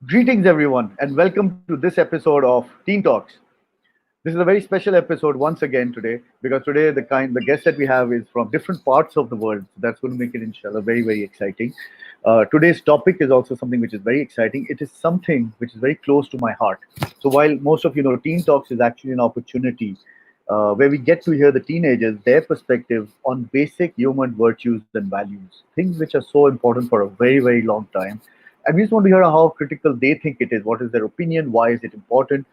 Greetings, everyone, and welcome to this episode of Teen Talks. This is a very special episode once again today because today the guest that we have is from different parts of the world. So that's going to make it, inshallah, very exciting. Today's topic is also something which is very exciting. It is something which is very close to my heart. So while most of you know, Teen Talks is actually an opportunity where we get to hear the teenagers, their perspective on basic human virtues and values, things which are so important for a very long time. And we just want to hear how critical they think it is. What is their opinion? Why is it important?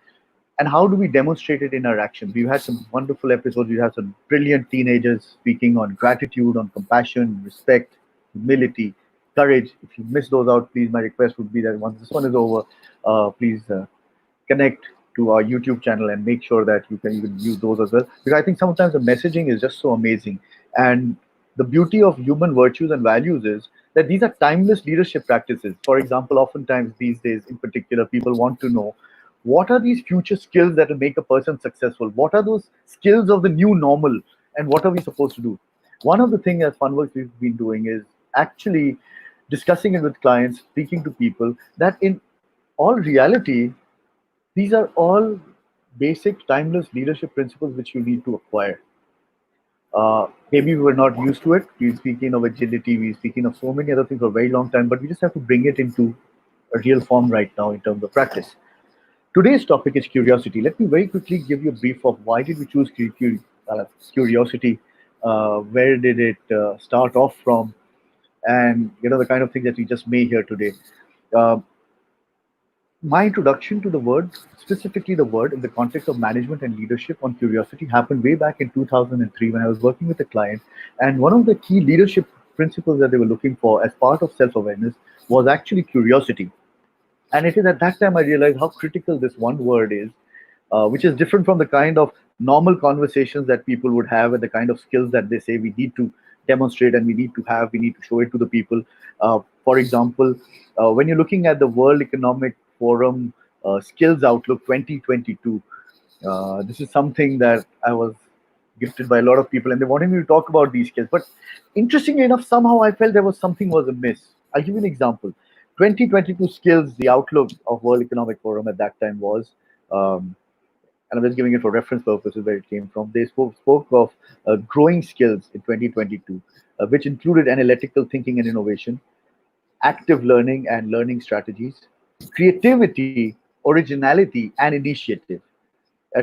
And how do we demonstrate it in our actions? We've had some wonderful episodes. We have some brilliant teenagers speaking on gratitude, on compassion, respect, humility, courage. If you miss those out, please, my request would be that once this one is over, please connect to our YouTube channel and make sure that you can even use those as well. Because I think sometimes the messaging is just so amazing. And the beauty of human virtues and values is that these are timeless leadership practices. For example, oftentimes these days in particular, people want to know what are these future skills that will make a person successful? What are those skills of the new normal? And what are we supposed to do? One of the things as Funworks we've been doing is actually discussing it with clients, speaking to people, that in all reality, these are all basic timeless leadership principles which you need to acquire. Maybe we were not used to it. We're speaking of agility, we're speaking of so many other things for a very long time, but we just have to bring it into a real form right now in terms of practice. Today's topic is curiosity. Let me very quickly give you a brief of why did we choose curiosity, where did it start off from, and the kind of thing that we just may hear today. Uh, my introduction to the word, specifically the word in the context of management and leadership on curiosity, happened way back in 2003 when I was working with a client. And one of the key leadership principles that they were looking for as part of self awareness was actually curiosity. And it is at that time I realized how critical this one word is, which is different from the kind of normal conversations that people would have and the kind of skills that they say we need to demonstrate and we need to show it to the people. For example, when you're looking at the World Economic Forum Skills Outlook 2022, this is something that I was gifted by a lot of people, and they wanted me to talk about these skills. But interestingly enough, somehow I felt there was something was amiss. I'll give you an example. 2022 skills, the outlook of World Economic Forum at that time was, and I'm just giving it for reference purposes where it came from. They spoke of growing skills in 2022, which included analytical thinking and innovation, active learning and learning strategies, creativity, originality, and initiative,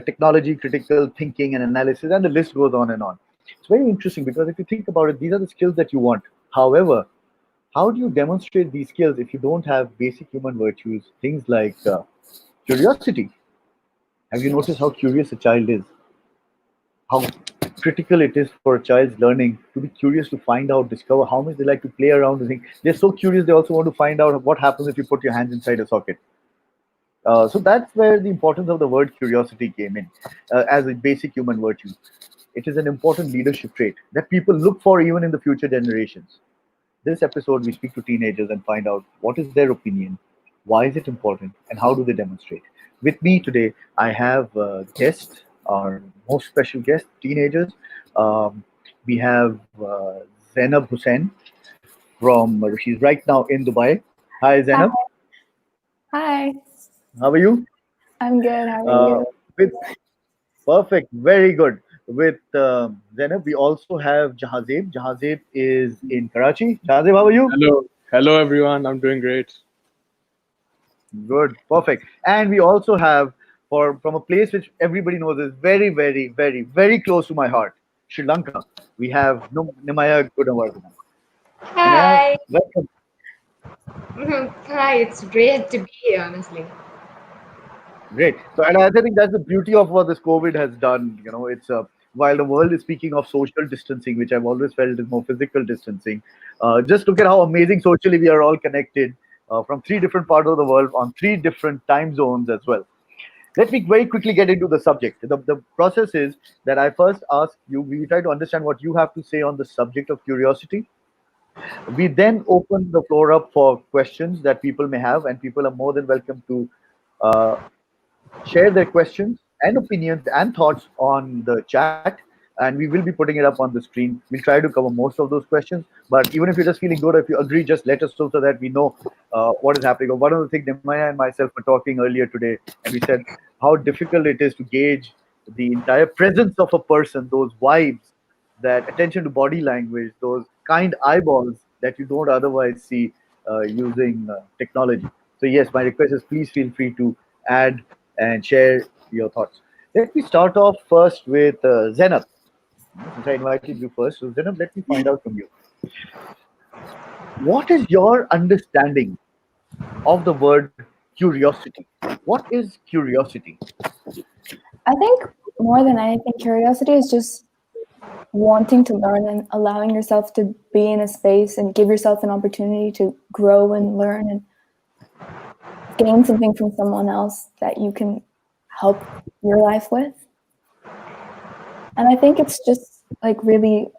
technology, critical thinking, and analysis, and the list goes on and on. It's very interesting because if you think about it, these are the skills that you want. However, how do you demonstrate these skills if you don't have basic human virtues, things like curiosity? Have you noticed how curious a child is? How critical it is for a child's learning to be curious, to find out, discover how much they like to play around and think. They're so curious, they also want to find out what happens if you put your hands inside a socket. So that's where the importance of the word curiosity came in as a basic human virtue. It is an important leadership trait that people look for even in the future generations. This episode, we speak to teenagers and find out what is their opinion, why is it important, and how do they demonstrate. With me today, I have guests, our most special guest, teenagers. Um, we have Zainab Hussain she's right now in Dubai. Hi, Hi. Zainab. Hi. How are you? I'm good. How are Uh, you? with Perfect, very good. With Zainab, we also have Jahazeb. Jahazeb is in Karachi. Jahazeb, how are you? Hello everyone. I'm doing great. Good, perfect. And we also have from a place which everybody knows is very close to my heart, Sri Lanka. We have Nimaya Gunawardena. Nimaya, Hi. welcome. Hi, it's great to be here, honestly. Great. So, and I think that's the beauty of what this COVID has done. It's while the world is speaking of social distancing, which I've always felt is more physical distancing. Just look at how amazing socially we are all connected from three different parts of the world on three different time zones as well. Let me very quickly get into the subject. The process is that I first ask you, we try to understand what you have to say on the subject of curiosity. We then open the floor up for questions that people may have, and people are more than welcome to uh, share their questions and opinions and thoughts on the chat. and we will be putting it up on the screen. We'll try to cover most of those questions. But even if you're just feeling good, if you agree, just let us know so that we know what is happening. One of the things Nemaya and myself were talking earlier today, and we said how difficult it is to gauge the entire presence of a person, those vibes, that attention to body language, those kind eyeballs that you don't otherwise see using technology. So yes, my request is please feel free to add and share your thoughts. Let me start off first with Zenab. Since I invited you first, so Zenab, let me find out from you. What is your understanding of the word curiosity? What is curiosity? I think more than anything, curiosity is just wanting to learn and allowing yourself to be in a space and give yourself an opportunity to grow and learn and gain something from someone else that you can help your life with. And I think it's just like really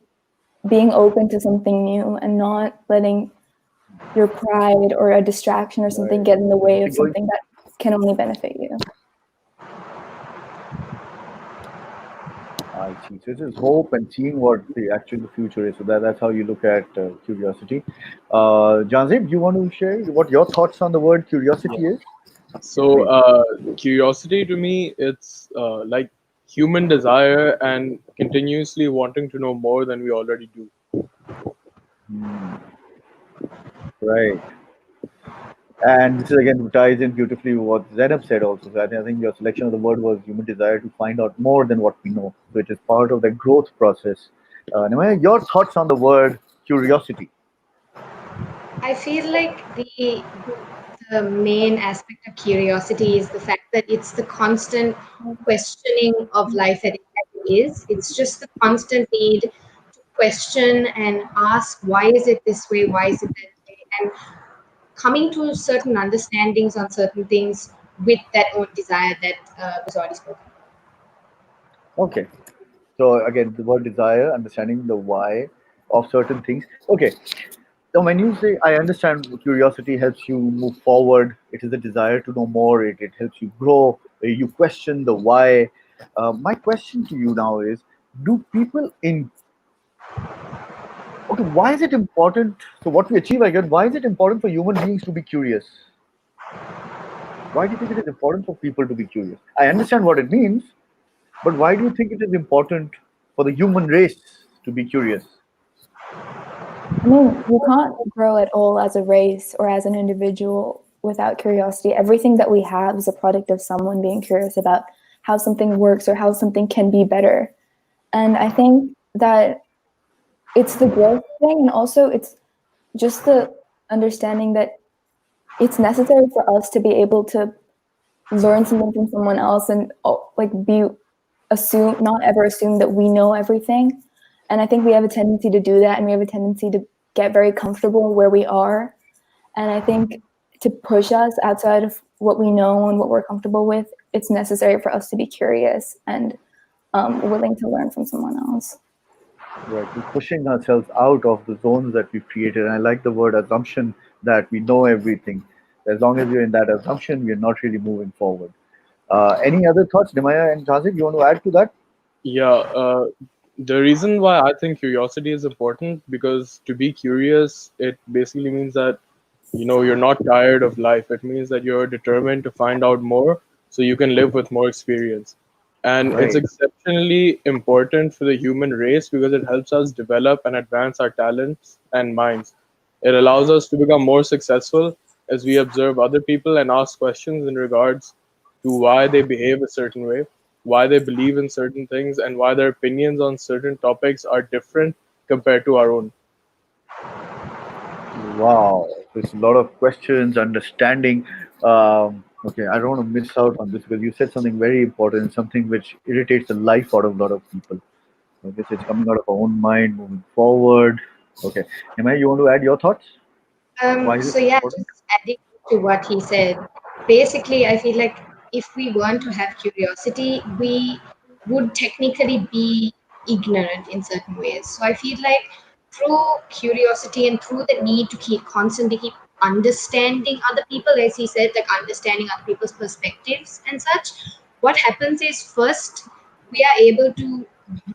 being open to something new and not letting your pride or a distraction or something get in the way of something that can only benefit you. I see. So it is hope and seeing what the future is. So that's how you look at curiosity. Janzib, you want to share what your thoughts on the word curiosity Yeah. is? So, curiosity to me, it's like human desire and continuously wanting to know more than we already do. Hmm, right. And this is again ties in beautifully with what Zainab said also. So I think your selection of the word was human desire to find out more than what we know. So it is part of the growth process. Nimaya, your thoughts on the word curiosity? I feel like the main aspect of curiosity is the fact that it's the constant questioning of life that it is. It's just the constant need to question and ask why is it this way, why is it that way, and coming to certain understandings on certain things with that own desire that was already spoken. Okay. So again, the word desire, understanding the why of certain things. Okay. So when you say, I understand curiosity helps you move forward, it is a desire to know more, it helps you grow, you question the why. My question to you now is, do people in, okay, why is it important? So what we achieve, I guess, why is it important for human beings to be curious? Why do you think it is important for people to be curious? I understand what it means, but why do you think it is important for the human race to be curious? I mean, you can't grow at all as a race or as an individual without curiosity. Everything that we have is a product of someone being curious about how something works or how something can be better. And I think that it's the growth thing, and also it's just the understanding that it's necessary for us to be able to learn something from someone else and like be not ever assume that we know everything. And I think we have a tendency to do that, and we have a tendency to get very comfortable where we are. And I think to push us outside of what we know and what we're comfortable with, it's necessary for us to be curious and willing to learn from someone else. Right, we're pushing ourselves out of the zones that we've created. And I like the word assumption that we know everything. As long as we're in that assumption, we're not really moving forward. Any other thoughts, Nimaya and Jazib, you want to add to that? Yeah, the reason why I think curiosity is important because to be curious, it basically means that you're not tired of life. It means that you're determined to find out more so you can live with more experience. And it's Right. exceptionally important for the human race because it helps us develop and advance our talents and minds. It allows us to become more successful as we observe other people and ask questions in regards to why they behave a certain way, why they believe in certain things, and why their opinions on certain topics are different compared to our own. Wow. There's a lot of questions, understanding. Okay, I don't want to miss out on this because you said something very important, something which irritates the life out of a lot of people. I guess it's coming out of our own mind, moving forward. Okay. Nimaya, you want to add your thoughts? Why is it So yeah, important? just adding to what he said, basically, I feel like if we weren't to have curiosity, we would technically be ignorant in certain ways. So I feel like through curiosity and through the need to constantly keep understanding other people, as he said, like understanding other people's perspectives and such, what happens is first we are able to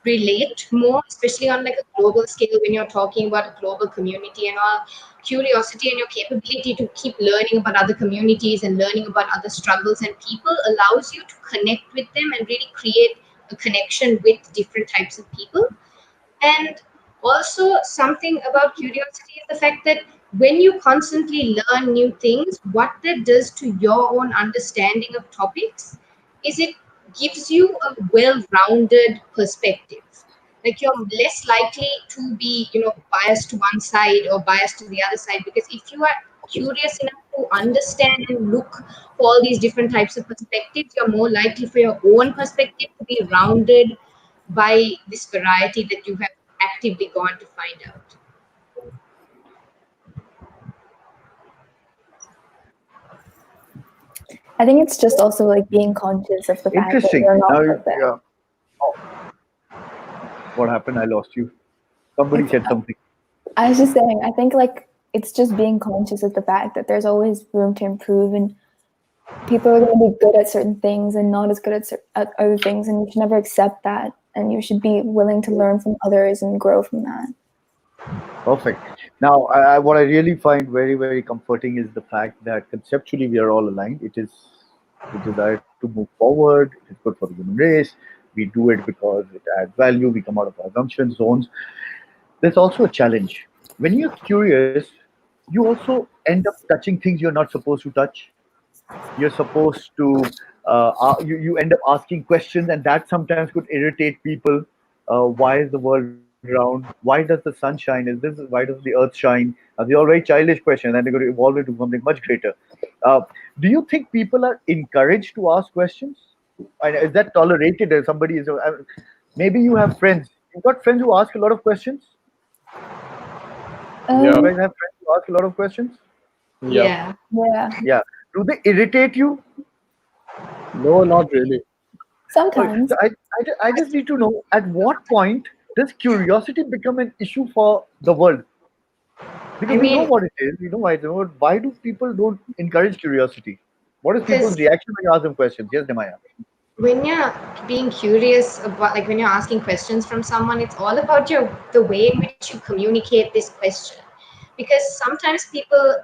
relate more, especially on like a global scale when you're talking about a global community and all. Curiosity and your capability to keep learning about other communities and learning about other struggles and people allows you to connect with them and really create a connection with different types of people. And also, something about curiosity is the fact that when you constantly learn new things, what that does to your own understanding of topics is it gives you a well rounded perspective. Like you're less likely to be, biased to one side or biased to the other side, because if you are curious enough to understand and look for all these different types of perspectives, you're more likely for your own perspective to be rounded by this variety that you have actively gone to find out. I think it's just also like being conscious of the fact that Interesting. you're not Now, perfect. yeah. Oh, what happened? I lost you. Somebody It's, said something. I was just saying, I think like it's just being conscious of the fact that there's always room to improve, and people are going to be good at certain things and not as good at other things, and you should never accept that, and you should be willing to learn from others and grow from that. Perfect. Now, what I really find very, very comforting is the fact that conceptually we are all aligned. It is the desire to move forward. It is good for the human race. We do it because it adds value. We come out of our assumption zones. There's also a challenge. When you're curious, you also end up touching things you're not supposed to touch. You're supposed to you end up asking questions, and that sometimes could irritate people. Why is the world round? Why does the sun shine? Why does the earth shine? These are all very childish questions, and they're going to evolve into something much greater. uh, do you think people are encouraged to ask questions, and is that tolerated? If somebody is maybe you have friends, you've got friends who ask a lot of questions. Yeah, You Um, guys have friends who ask a lot of questions. yeah. Yeah. yeah, Yeah, do they irritate you? No, not really. Okay, sometimes. so I just need to know, at what point does curiosity become an issue for the world? I Because we know mean, what it is, we know why. Why do people don't encourage curiosity? What is people's because reaction when you ask them questions? Yes, Demaya. when you're being curious about, like when you're asking questions from someone, it's all about the way in which you communicate this question. Because sometimes people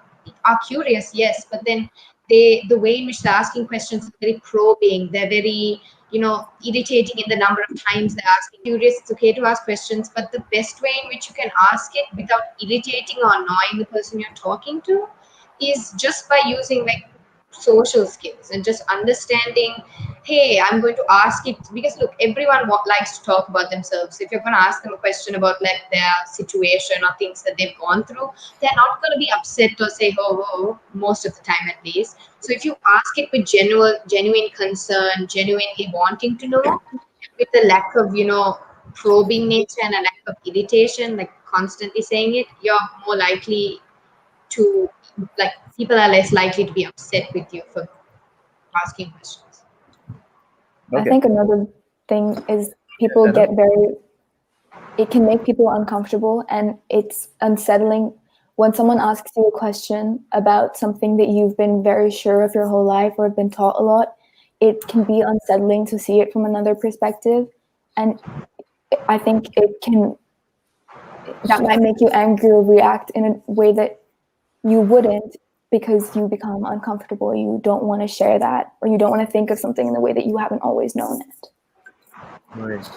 are curious, yes, but then the way in which they're asking questions is very probing. They're very, irritating in the number of times they're asking. Curious, it's okay to ask questions, but the best way in which you can ask it without irritating or annoying the person you're talking to is just by using like social skills and just understanding, hey, I'm going to ask it because look, everyone likes to talk about themselves. If you're going to ask them a question about like their situation or things that they've gone through, they're not going to be upset or say ho ho most of the time, at least. So if you ask it with genuine concern, genuinely wanting to know, with a lack of probing nature and a lack of irritation, like constantly saying it, you're more likely to, like, people are less likely to be upset with you for asking questions. I Okay. think another thing is people Anna? get very, it can make people uncomfortable, and it's unsettling when someone asks you a question about something that you've been very sure of your whole life or have been taught a lot. It can be unsettling to see it from another perspective, and I think that might make you angry or react in a way that you wouldn't, because you become uncomfortable. You don't want to share that, or you don't want to think of something in the way that you haven't always known it. Right.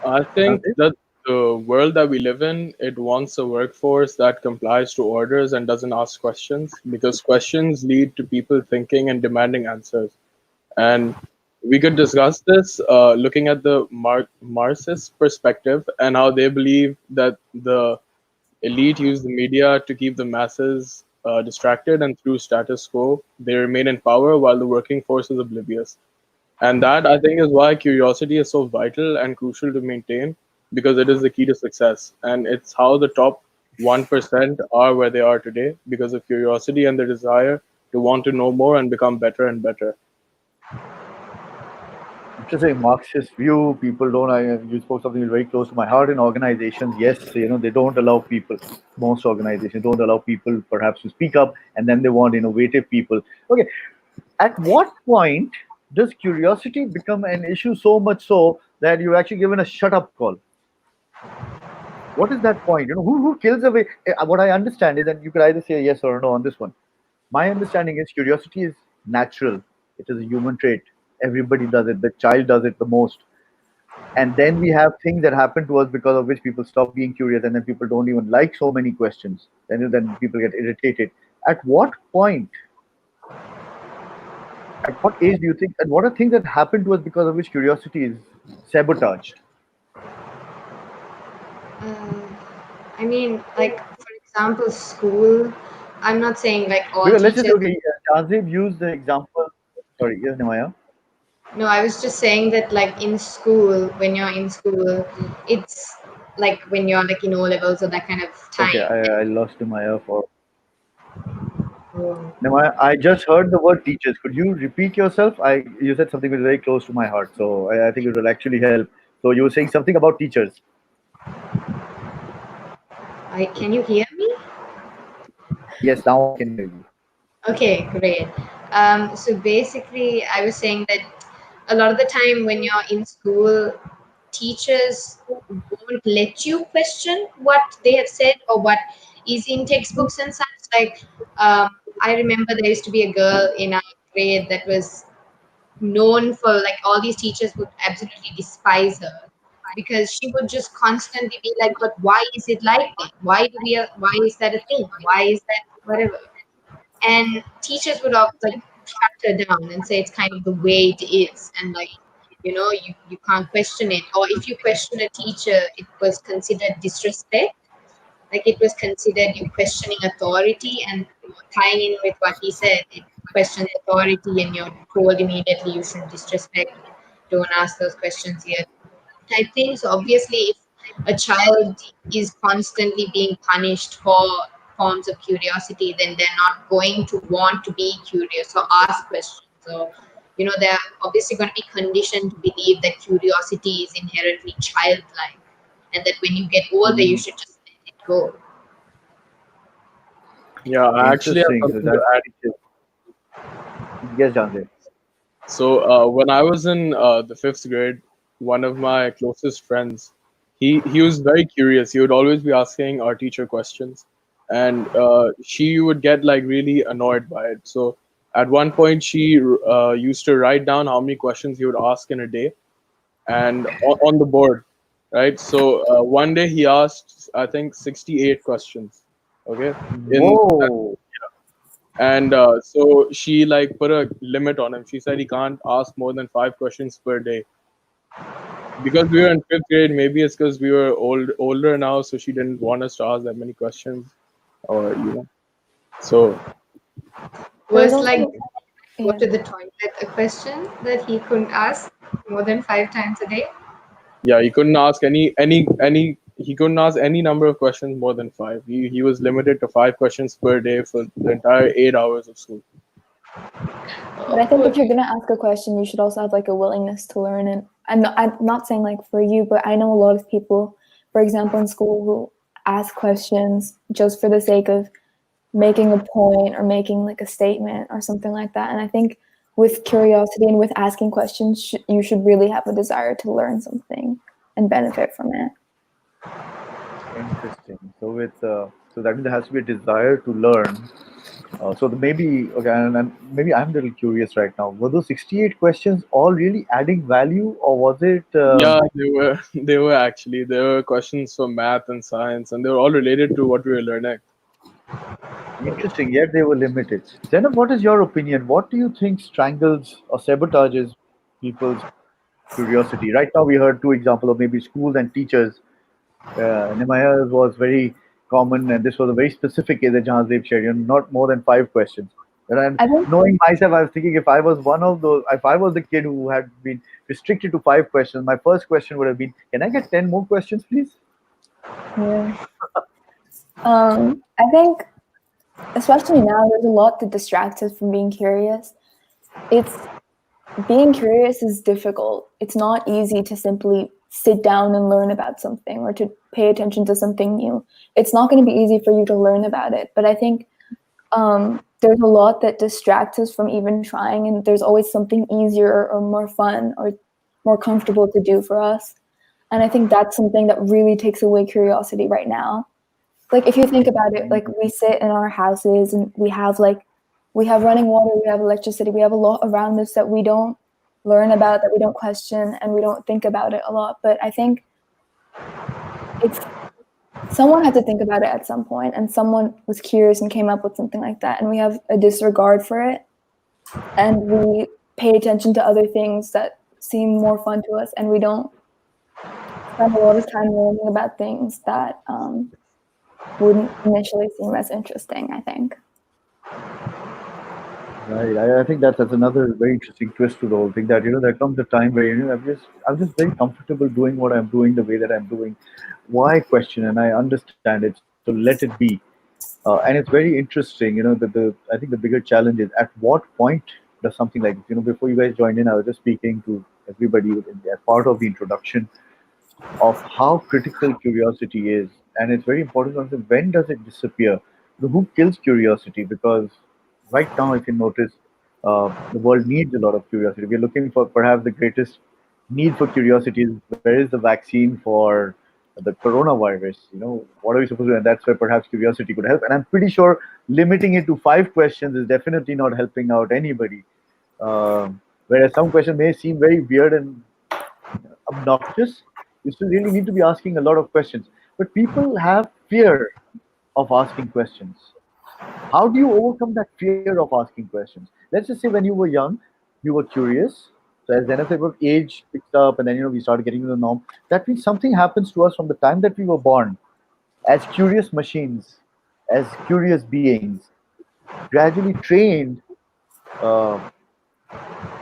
I think That's that the world that we live in, it wants a workforce that complies to orders and doesn't ask questions, because questions lead to people thinking and demanding answers. And we could discuss this looking at the Marxist perspective and how they believe that the elite use the media to keep the masses distracted, and through status quo, they remain in power while the working force is oblivious. And that, I think, is why curiosity is so vital and crucial to maintain, because it is the key to success. And it's how the top 1% are where they are today, because of curiosity and the desire to want to know more and become better and better. interesting Marxist view. People don't. You spoke something very close to my heart. In organizations, yes, they don't allow people. Most organizations don't allow people, perhaps, to speak up, and then they want innovative people. Okay, at what point does curiosity become an issue so much so that you're actually given a shut up call. What is that point? Who kills away? What I understand is that you could either say yes or no on this one. My understanding is curiosity is natural. It is a human trait. Everybody does it. The child does it the most. And then we have things that happen to us because of which people stop being curious, and then people don't even like so many questions. Then people get irritated. At what point? At what age do you think? And what are things that happen to us because of which curiosity is sabotaged? I mean, like for example, school. I'm not saying like all Because let's just teachers. okay. Tanzib used the example. Sorry, yes, Nimaya. No, I was just saying that like in school, when you're in school, it's like when you're like in O levels or that kind of Okay, time. I lost Nimaya for. Oh. Nimaya, I just heard the word teachers. Could you repeat yourself? You said something that was very close to my heart, so I think it will actually help. So you were saying something about teachers. Can you hear me? Yes, now I can hear you. Okay, great. So basically, I was saying that a lot of the time when you're in school, teachers won't let you question what they have said or what is in textbooks and such. Like, I remember there used to be a girl in our grade that was known for like all these teachers would absolutely despise her because she would just constantly be like, but why is it like that? Why is that a thing? Why is that whatever? And teachers would all like shut her down and say it's kind of the way it is, and like you can't question it, or if you question a teacher it was considered disrespect, like it was considered you questioning authority, and tying in with what he said, it questions authority and you're told immediately you should disrespect, don't ask those questions here type thing. So obviously, if a child is constantly being punished for forms of curiosity, then they're not going to want to be curious or ask questions. So, they're obviously going to be conditioned to believe that curiosity is inherently childlike, and that when you get older, you Mm, should just let it go. Yeah, I actually have interesting. So something to that's add. yes, Jandeep. So when I was in the fifth grade, one of my closest friends, he was very curious. He would always be asking our teacher questions, and she would get like really annoyed by it. So at one point, she used to write down how many questions he would ask in a day, and on the board, right? So one day he asked, I think, 68 questions. Okay, in Whoa. and so she like put a limit on him. She said he can't ask more than 5 questions per day. Because we were in fifth grade, maybe it's because we were older now, so she didn't want us to ask that many questions, or So There's Was like also, go yeah. to the toilet a question that he couldn't ask more than 5 times a day? yeah, he couldn't ask any. He couldn't ask any number of questions more than five. He was limited to 5 questions per day for the entire 8 hours of school. But I Oh, think poor if you're gonna ask a question, you should also have like a willingness to learn. And I'm not saying like for you, but I know a lot of people, for example, in school who ask questions just for the sake of making a point or making like a statement or something like that. And I think with curiosity and with asking questions, you should really have a desire to learn something and benefit from it. Interesting. So that means there has to be a desire to learn. Maybe okay, and maybe I'm a little curious right now. Were those 68 questions all really adding value, or was it? Yeah, they were. They were actually. There were questions for math and science, and they were all related to what we were learning. Interesting, yet they were limited. Zainab, what is your opinion? What do you think strangles or sabotages people's curiosity? Right now, we heard two examples of maybe schools and teachers. Nimaya's was very common, and this was a very specific case that Jahanzeeb shared. Not more than 5 questions. And I think knowing myself, I was thinking if I was one of those, if I was the kid who had been restricted to 5 questions, my first question would have been, "Can I get 10 more questions, please?" yeah. I think especially now there's a lot that distracts us from being curious. It's being curious is difficult. It's not easy to simply sit down and learn about something or to pay attention to something new. It's not going to be easy for you to learn about it. But I think there's a lot that distracts us from even trying, and there's always something easier or more fun or more comfortable to do for us. And I think that's something that really takes away curiosity right now. Like if you think about it, like we sit in our houses and we have running water, we have electricity, we have a lot around us that we don't learn about, that we don't question, and we don't think about it a lot. But I think it's someone had to think about it at some point, and someone was curious and came up with something like that, and we have a disregard for it, and we pay attention to other things that seem more fun to us, and we don't spend a lot of time learning about things that wouldn't initially seem as interesting, I think. Right. I think that's another very interesting twist to the whole thing. That there comes a time where I'm just very comfortable doing what I'm doing the way that I'm doing. Why question? And I understand it, so let it be. And it's very interesting. The I think the bigger challenge is at what point does something like this. Before you guys joined in, I was just speaking to everybody as part of the introduction of how critical curiosity is, and it's very important to understand when does it disappear. Who kills curiosity? Because right now, if you notice, the world needs a lot of curiosity. We're looking for perhaps the greatest need for curiosity is where is the vaccine for the coronavirus? What are we supposed to do? And that's where perhaps curiosity could help. And I'm pretty sure limiting it to 5 questions is definitely not helping out anybody. Whereas some question may seem very weird and obnoxious, you still really need to be asking a lot of questions. But people have fear of asking questions. How do you overcome that fear of asking questions? Let's just say when you were young, you were curious. So as then as our age picked up and then we started getting to the norm, that means something happens to us from the time that we were born as curious machines, as curious beings, gradually trained uh,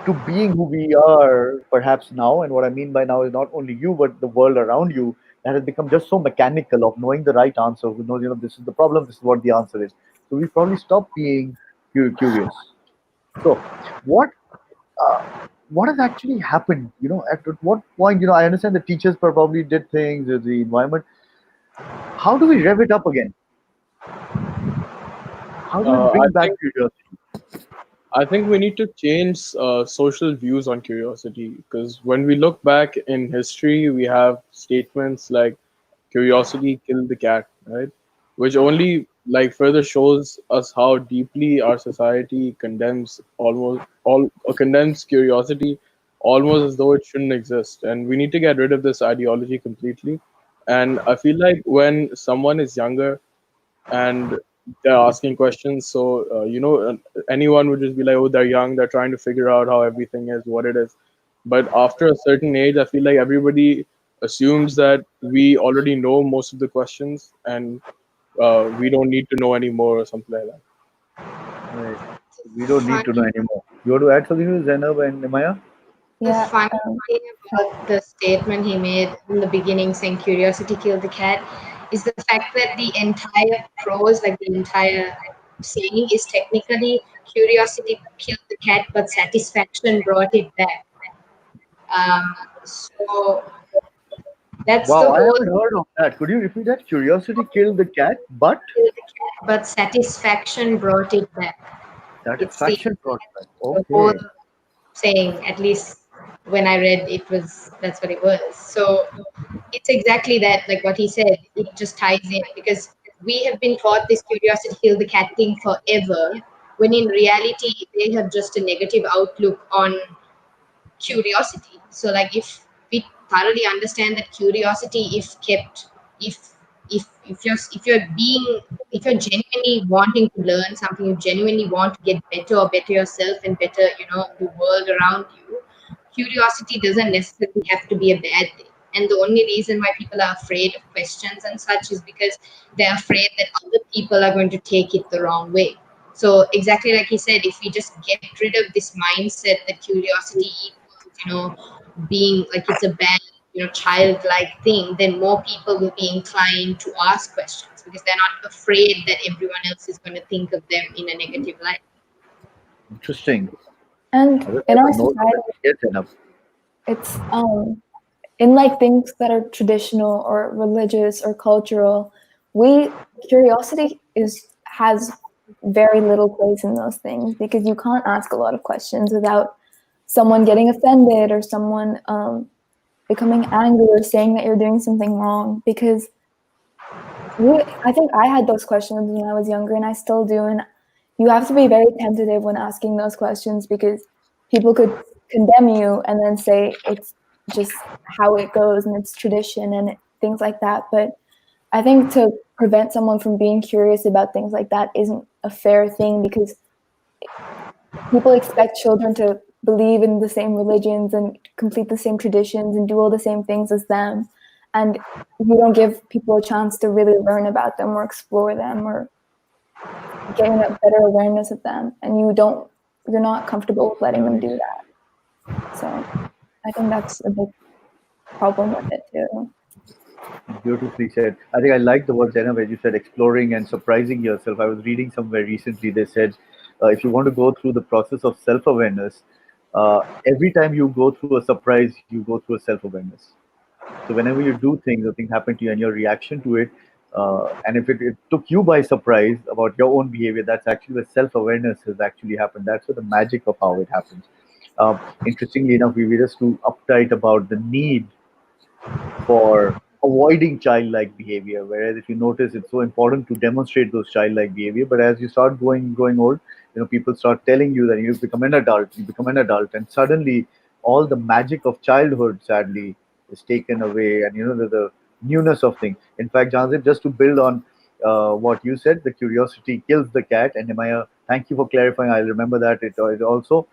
to being who we are perhaps now. And what I mean by now is not only you but the world around you, that has become just so mechanical of knowing the right answer. Who knows, this is the problem, this is what the answer is. So we probably stop being curious. So what uh, what has actually happened? At what point? I understand the teachers probably did things, the environment. How do we rev it up again? How do we I bring back think curiosity? I think we need to change social views on curiosity, because when we look back in history, we have statements like "curiosity killed the cat," right? Which only like further shows us how deeply our society condemns curiosity, almost as though it shouldn't exist. And we need to get rid of this ideology completely. And I feel like when someone is younger and they're asking questions. So, anyone would just be like, oh, they're young, they're trying to figure out how everything is, what it is. But after a certain age, I feel like everybody assumes that we already know most of the questions and we don't need to know anymore or something like that. Right. We don't need to know anymore. You want to add something to Zainab and Maya? The Yeah. funny thing about the statement he made in the beginning saying curiosity killed the cat is the fact that the entire prose, like the entire saying, is technically curiosity killed the cat, but satisfaction brought it back. So that's Wow, the I whole haven't heard of that. Could you repeat that? Curiosity killed the cat, but killed the cat, but satisfaction brought it back. It's satisfaction brought back. the whole Okay. saying, at least when I read it was that's what it was. So it's exactly that, like what he said, it just ties in because we have been taught this curiosity kill the cat thing forever, when in reality they have just a negative outlook on curiosity. So like if we thoroughly understand that curiosity, if kept, if you're being, if you're genuinely wanting to learn something, you genuinely want to get better or better yourself and better, the world around you, curiosity doesn't necessarily have to be a bad thing. And the only reason why people are afraid of questions and such is because they're afraid that other people are going to take it the wrong way. So exactly like he said, if we just get rid of this mindset that curiosity equals, being like it's a bad, childlike thing, then more people will be inclined to ask questions because they're not afraid that everyone else is going to think of them in a negative light. Interesting. And I will in take our a note of society, it. Yes, Zainab. it's in like things that are traditional or religious or cultural, curiosity has very little place in those things because you can't ask a lot of questions without someone getting offended or someone becoming angry or saying that you're doing something wrong. Because I think I had those questions when I was younger, and I still do. And you have to be very tentative when asking those questions, because people could condemn you and then say it's just how it goes and it's tradition and things like that. But I think to prevent someone from being curious about things like that isn't a fair thing, because people expect children to believe in the same religions and complete the same traditions and do all the same things as them. And you don't give people a chance to really learn about them or explore them or getting a better awareness of them. And you're not comfortable with letting them do that. So I think that's a big problem with it too. Beautifully said. I think I like the word, Jenna, where you said exploring and surprising yourself. I was reading somewhere recently, they said if you want to go through the process of self awareness, every time you go through a surprise, you go through a self awareness. So whenever you do things or things happen to you and your reaction to it, and if it took you by surprise about your own behavior, that's actually where self awareness has actually happened. That's where the magic of how it happens. Interestingly enough, we were just too uptight about the need for avoiding childlike behavior. Whereas if you notice, it's so important to demonstrate those childlike behavior. But as you start growing old, people start telling you that you become an adult, and suddenly all the magic of childhood, sadly, is taken away, and the newness of things. In fact, Janzib, just to build on what you said, the curiosity kills the cat. And Nimaya, thank you for clarifying. I remember that it also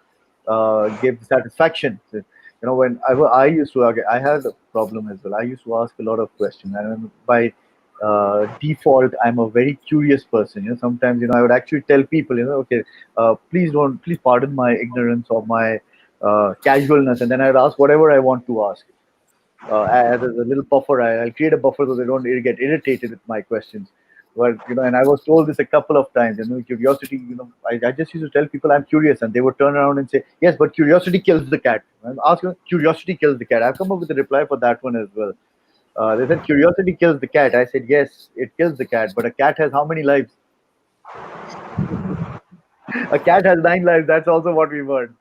gave satisfaction. When I used to, okay, I had a problem as well. I used to ask a lot of questions, and by default, I'm a very curious person. Sometimes I would actually tell people, okay, please pardon my ignorance or my casualness, and then I'd ask whatever I want to ask. As a little buffer, I'll create a buffer so they don't get irritated with my questions. But and I was told this a couple of times. Curiosity. I just used to tell people I'm curious, and they would turn around and say, "Yes, but curiosity kills the cat." And ask them, "Curiosity kills the cat." I've come up with a reply for that one as well. They said, "Curiosity kills the cat." I said, "Yes, it kills the cat, but a cat has how many lives? A cat has 9 lives. That's also what we've heard."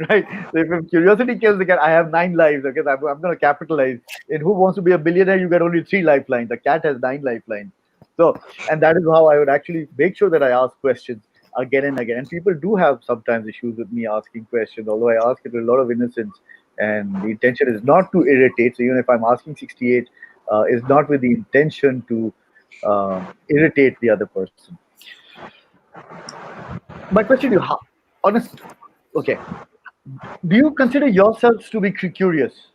Right. So if curiosity kills the cat, I have 9 lives. Okay, so I'm going to capitalize. In Who Wants to Be a Billionaire, you get only 3 lifelines. The cat has 9 lifelines. So, and that is how I would actually make sure that I ask questions again and again. And people do have sometimes issues with me asking questions, although I ask it with a lot of innocence. And the intention is not to irritate. So even if I'm asking 68, is not with the intention to irritate the other person. My question to you, honest, okay, do you consider yourselves to be curious?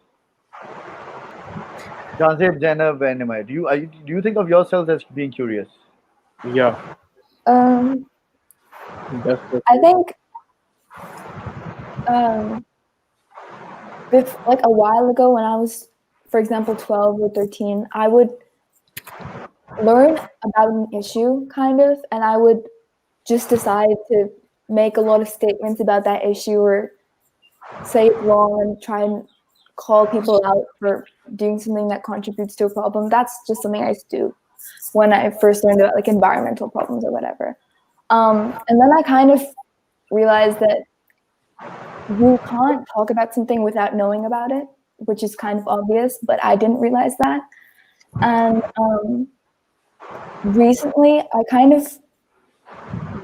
Janzeb, Zainab, and Nimai, do you think of yourselves as being curious? Yeah, Um, definitely. I think like a while ago when I was, for example, 12 or 13, I would learn about an issue kind of, and I would just decide to make a lot of statements about that issue or say it wrong and try and call people out for doing something that contributes to a problem. That's just something I used to do when I first learned about like environmental problems or whatever. And then I kind of realized that you can't talk about something without knowing about it, which is kind of obvious, but I didn't realize that. And recently, I kind of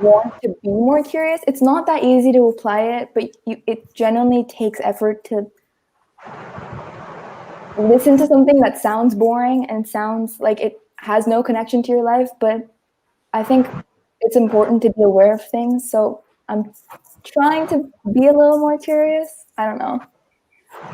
want to be more curious. It's not that easy to apply it, but it genuinely takes effort to listen to something that sounds boring and sounds like it has no connection to your life. But I think it's important to be aware of things. So I'm trying to be a little more curious. I don't know.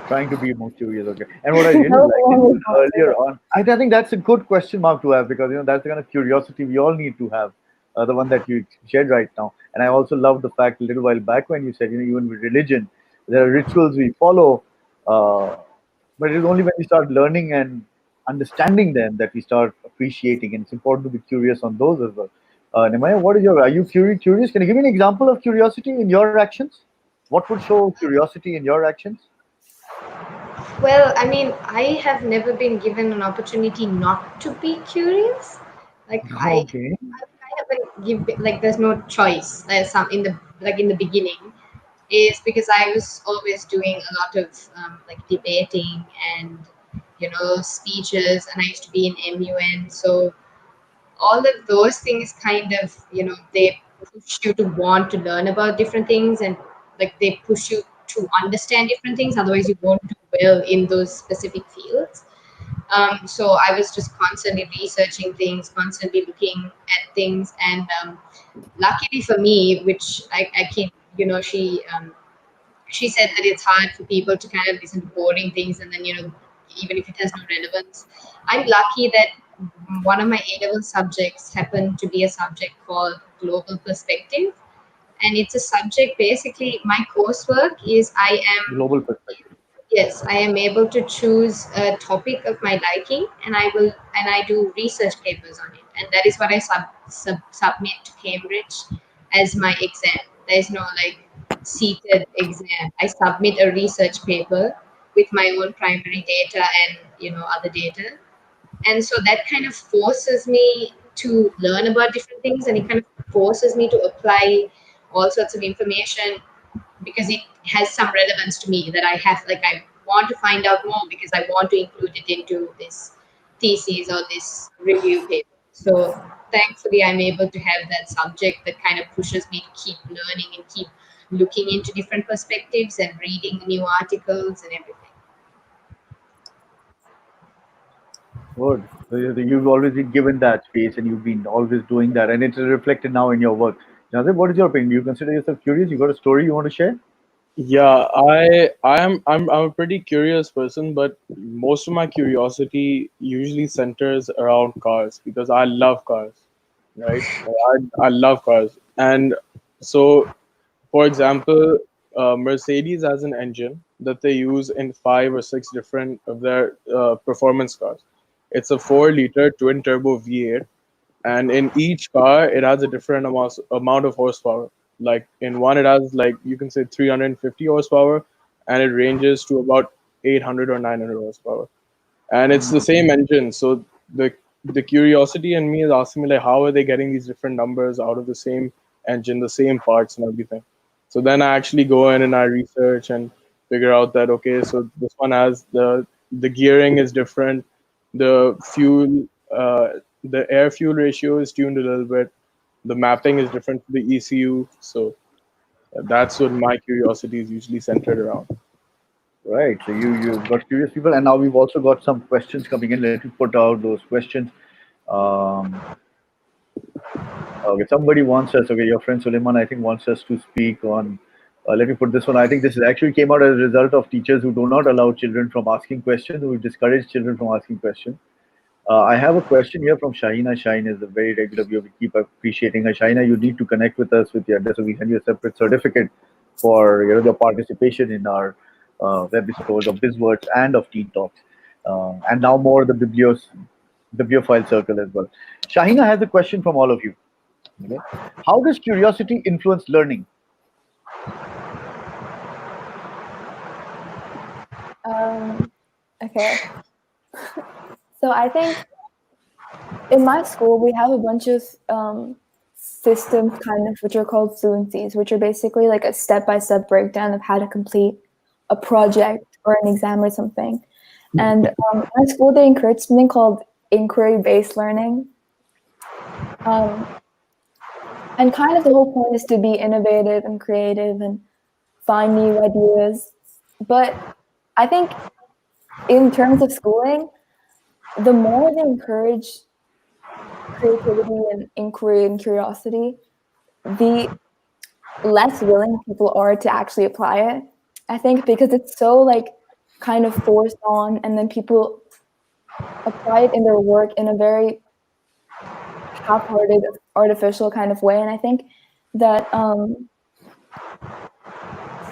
Trying to be more curious, okay. And what I really liked is earlier on, I think that's a good question mark to have, because that's the kind of curiosity we all need to have, the one that you shared right now. And I also love the fact a little while back when you said, even with religion, there are rituals we follow, but it is only when we start learning and understanding them that we start appreciating. And it's important to be curious on those as well. Nimaya, are you curious? Can you give me an example of curiosity in your actions? What would show curiosity in your actions? Well, I mean, I have never been given an opportunity not to be curious. Like Okay. I haven't give like there's no choice. There's some in the beginning. is because I was always doing a lot of like debating and speeches, and I used to be in MUN. So all of those things kind of they push you to want to learn about different things, and like they push you to understand different things. Otherwise, you won't do well in those specific fields. So I was just constantly researching things, constantly looking at things, and luckily for me, which I can, she said that it's hard for people to kind of listen to boring things, and then even if it has no relevance. I'm lucky that one of my A-level subjects happened to be a subject called Global Perspective, and it's a subject, basically my coursework is I am Global perspective. Yes, I am able to choose a topic of my liking, and I do research papers on it, and that is what I submit to Cambridge as my exam. There is no like seated exam. I submit a research paper with my own primary data and other data, and so that kind of forces me to learn about different things, and it kind of forces me to apply all sorts of information because it has some relevance to me that I have, like, I want to find out more because I want to include it into this thesis or this review paper. So thankfully I'm able to have that subject that kind of pushes me to keep learning and keep looking into different perspectives and reading new articles and everything. Good. So you've always been given that space, and you've been always doing that, and it's reflected now in your work. Nazib, what is your opinion? You consider yourself curious? You got a story you want to share? Yeah, I'm a pretty curious person, but most of my curiosity usually centers around cars because I love cars, right? I love cars. And so, for example, Mercedes has an engine that they use in 5 or 6 different of their performance cars. It's a 4-liter twin turbo V8, and in each car it has a different amount of horsepower. Like in one it has, like, you can say 350 horsepower, and it ranges to about 800 or 900 horsepower, and it's the same engine. So the curiosity in me is asking me, like, how are they getting these different numbers out of the same engine, the same parts and everything. So then I actually go in and I research and figure out that, okay, so this one has the gearing is different, the fuel, the air fuel ratio is tuned a little bit, the mapping is different to the ECU. So that's what my curiosity is usually centered around. Right. So you've got curious people, and now we've also got some questions coming in. Let me put out those questions. Um, okay, somebody wants us. Okay, your friend Suleiman, I think, wants us to speak on. Let me put this one. I think this is actually came out as a result of teachers who do not allow children from asking questions, who discourage children from asking questions. I have a question here from Shahina. Shine is a very regular viewer. We keep appreciating her. Shahina, you need to connect with us with your address, so we send you a separate certificate for your participation in our webisode of BizWords and of Teen Talks, and now more the bibliophile circle as well. Shahina has a question from all of you. Okay? How does curiosity influence learning? Okay. So I think in my school we have a bunch of systems, kind of, which are called fluencies, which are basically like a step-by-step breakdown of how to complete a project or an exam or something. And in my school they encourage something called inquiry-based learning. And kind of the whole point is to be innovative and creative and find new ideas. But I think in terms of schooling, the more they encourage creativity and inquiry and curiosity, the less willing people are to actually apply it. I think because it's so like kind of forced on, and then people apply it in their work in a very half-hearted, artificial kind of way. And I think that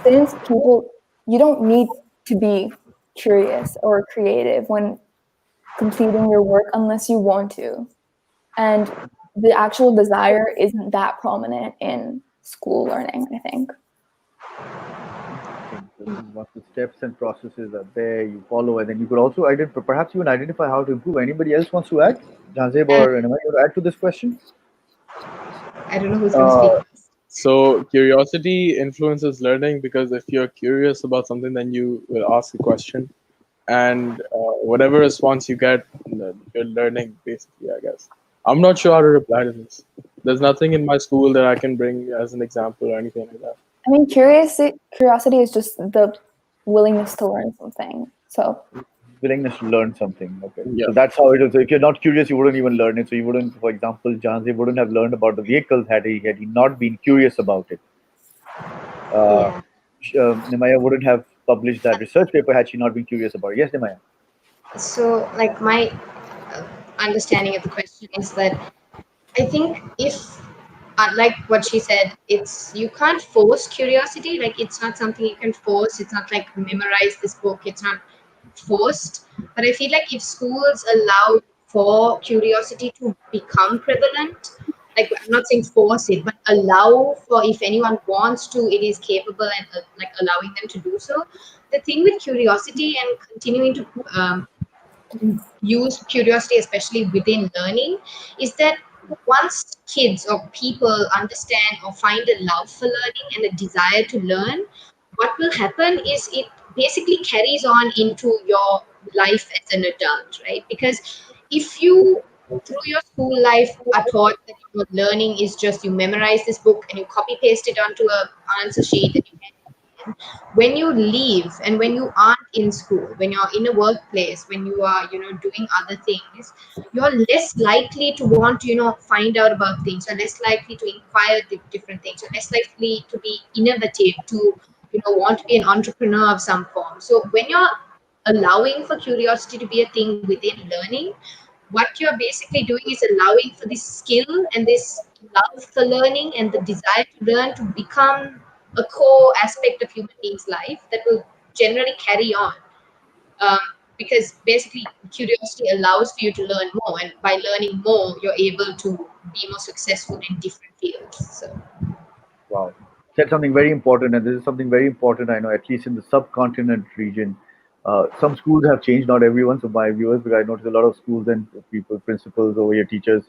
since people, you don't need to be curious or creative when completing your work unless you want to. And the actual desire isn't that prominent in school learning, I think. Once the steps and processes are there, you follow, and then you could also identify, perhaps even identify how to improve. Anybody else wants to add? Janzeb And or anybody want to add to this question? I don't know who's going to speak Uh, first. So curiosity influences learning because if you're curious about something, then you will ask a question, and whatever response you get, you're learning basically. I guess I'm not sure how to reply to this. There's nothing in my school that I can bring as an example or anything like that. I mean, curiosity is just the willingness to learn something. So Willingness to learn something. Okay, Yeah. so that's how it is. So if you're not curious, you wouldn't even learn it. So you wouldn't, for example, Janzi wouldn't have learned about the vehicles had he not been curious about it. Uh, Yeah. Nimaya wouldn't have published that research paper had she not been curious about it. Yes, Nimaya. So, like, my uh, understanding of the question is that I think if, like what she said, it's you can't force curiosity. Like, it's not something you can force. It's not like memorize this book. It's not forced. But I feel like if schools allow for curiosity to become prevalent, like I'm not saying force it, but allow for if anyone wants to, it is capable and like allowing them to do so. The thing with curiosity and continuing to use curiosity, especially within learning, is that once kids or people understand or find a love for learning and a desire to learn, what will happen is it basically carries on into your life as an adult, right? Because if you through your school life are taught that your learning is just you memorize this book and you copy paste it onto a answer sheet and you when you leave and when you aren't in school, when you're in a workplace, when you are doing other things, you're less likely to want to find out about things, you're less likely to inquire different things, you're less likely to be innovative, to want to be an entrepreneur of some form. So when you're allowing for curiosity to be a thing within learning, what you're basically doing is allowing for this skill and this love for learning and the desire to learn to become a core aspect of human beings' life that will generally carry on. Um, because basically, curiosity allows for you to learn more, and by learning more, you're able to be more successful in different fields. So, Wow. Said something very important, and this is something very important. I know, at least in the subcontinent region, some schools have changed. Not everyone. So my viewers, because I notice a lot of schools and people, principals over here, teachers.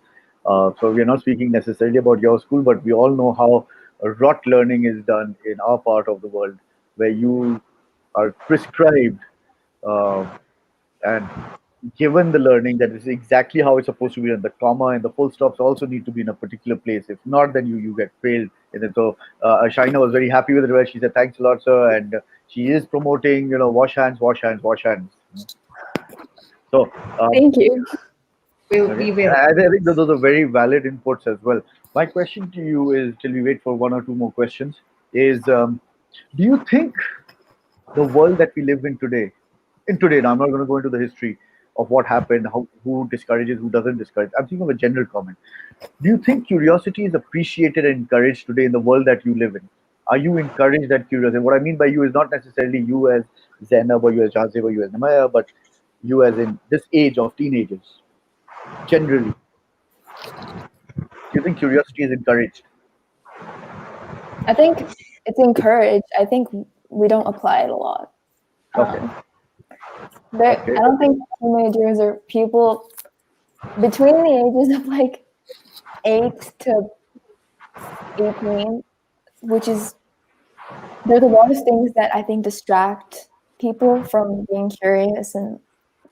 So we are not speaking necessarily about your school, but we all know how rote learning is done in our part of the world, where you are prescribed uh, and given the learning that is exactly how it's supposed to be, and the comma and the full stops also need to be in a particular place. If not, then you get failed in it. So Shaina was very happy with it. Well, she said thanks a lot, sir, and she is promoting wash hands, wash hands, wash hands. So thank you. okay, we will. I think those are very valid inputs as well. My question to you is, till we wait for one or two more questions, is do you think the world that we live in today, now I'm not going to go into the history of what happened, how who discourages, who doesn't discourage. I'm thinking of a general comment. Do you think curiosity is appreciated and encouraged today in the world that you live in? Are you encouraged at curiosity? What I mean by you is not necessarily you as Zainab or you as Jazib or you as Namaya, but you as in this age of teenagers. Generally, do you think curiosity is encouraged? I think it's encouraged. I think we don't apply it a lot. Okay, Um, okay. I don't think teenagers or people between the ages of like 8 to 18, which is there's a lot of things that I think distract people from being curious and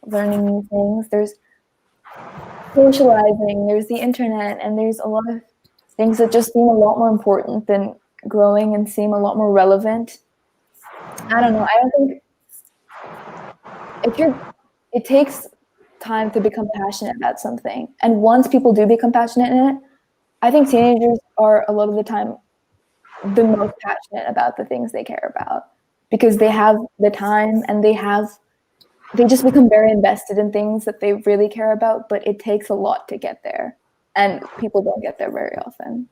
learning new things. There's socializing, there's the internet, and there's a lot of things that just seem a lot more important than growing and seem a lot more relevant. I don't know. I don't think if you're, it takes time to become passionate about something. And once people do become passionate in it, I think teenagers are a lot of the time the most passionate about the things they care about because they have the time and they just become very invested in things that they really care about, but it takes a lot to get there. And people don't get there very often.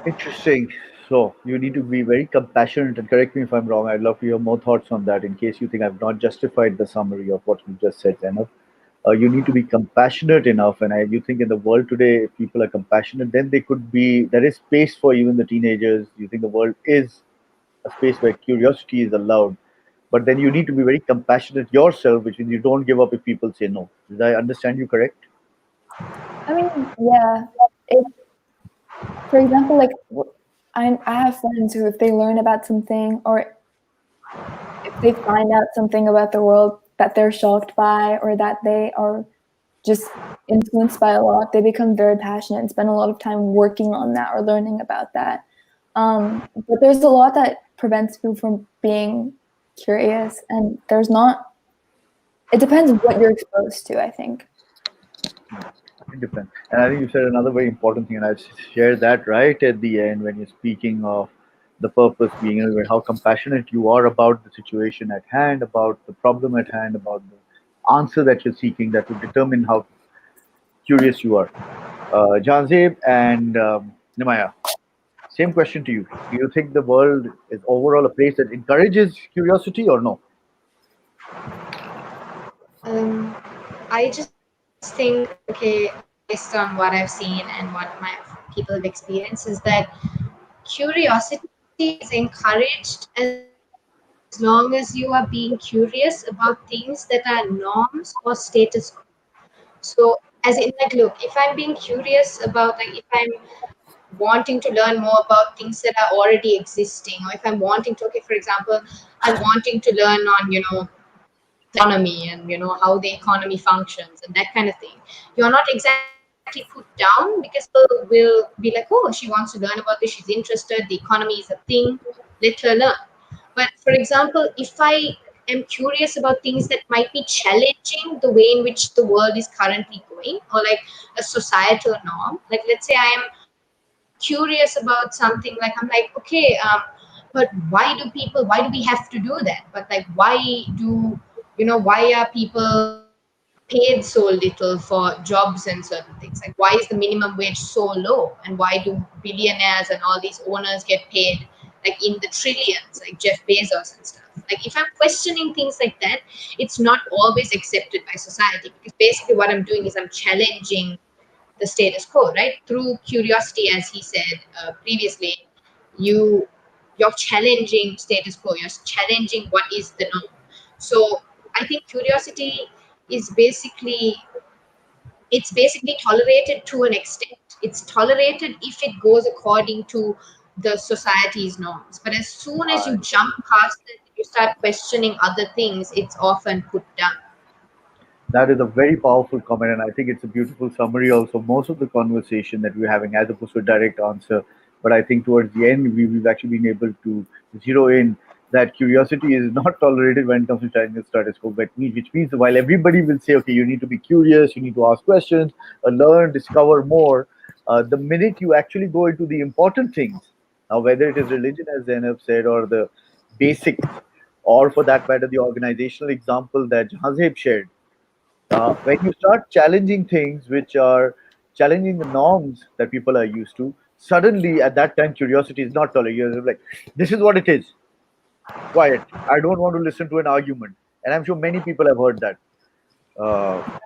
Interesting. So you need to be very compassionate, and correct me if I'm wrong. I'd love to hear more thoughts on that in case you think I've not justified the summary of what you just said, Zainab. You need to be compassionate enough, and you think in the world today, if people are compassionate, then they could be. There is space for even the teenagers. You think the world is a space where curiosity is allowed, but then you need to be very compassionate yourself, which means you don't give up if people say no. Did I understand you correct? I mean, yeah, it, For example, like I have friends who, if they learn about something or if they find out something about the world that they're shocked by or that they are just influenced by a lot, they become very passionate and spend a lot of time working on that or learning about that. But there's a lot that prevents people from being curious, and there's not. It depends what you're exposed to, I think. It depends. And I think you said another very important thing, and I share that right at the end when you're speaking of the purpose being how compassionate you are about the situation at hand, about the problem at hand, about the answer that you're seeking that will determine how curious you are. Janzeb and Nimaya, same question to you. Do you think the world is overall a place that encourages curiosity or no? I just think, okay, based on what I've seen and what my people have experienced, is that curiosity is encouraged as long as you are being curious about things that are norms or status quo. So, as in, like, look, if I'm being curious about, like, if I'm wanting to learn more about things that are already existing, or if I'm wanting to, okay, for example, I'm wanting to learn on, economy and how the economy functions and that kind of thing, you're not exactly put down because people will be like, oh, she wants to learn about this, she's interested, the economy is a thing, let her learn. But for example, if I am curious about things that might be challenging the way in which the world is currently going, or like a societal norm, like let's say I am curious about something, like I'm like, okay, but why do we have to do that? But like, why are people paid so little for jobs and certain things? Like, why is the minimum wage so low? And why do billionaires and all these owners get paid like in the trillions, like Jeff Bezos and stuff? Like, if I'm questioning things like that, it's not always accepted by society, because basically what I'm doing is I'm challenging the status quo, right? Through curiosity, as he said previously, you you're challenging status quo, you're challenging what is the norm. So I think curiosity is basically tolerated to an extent. It's tolerated if it goes according to the society's norms. But as soon as you jump past it, you start questioning other things, it's often put down. That is a very powerful comment, and I think it's a beautiful summary also. Most of the conversation that we're having, as opposed to a direct answer, but I think towards the end, we've actually been able to zero in that curiosity is not tolerated when it comes to challenging the status quo. But which means while everybody will say, okay, you need to be curious, you need to ask questions, learn, discover more, the minute you actually go into the important things, now whether it is religion, as Zainab said, or the basics, or for that matter, the organizational example that Jahazeb shared, when you start challenging things which are challenging the norms that people are used to, suddenly at that time curiosity is not tolerated. You're like, this is what it is. Quiet. I don't want to listen to an argument. And I'm sure many people have heard that.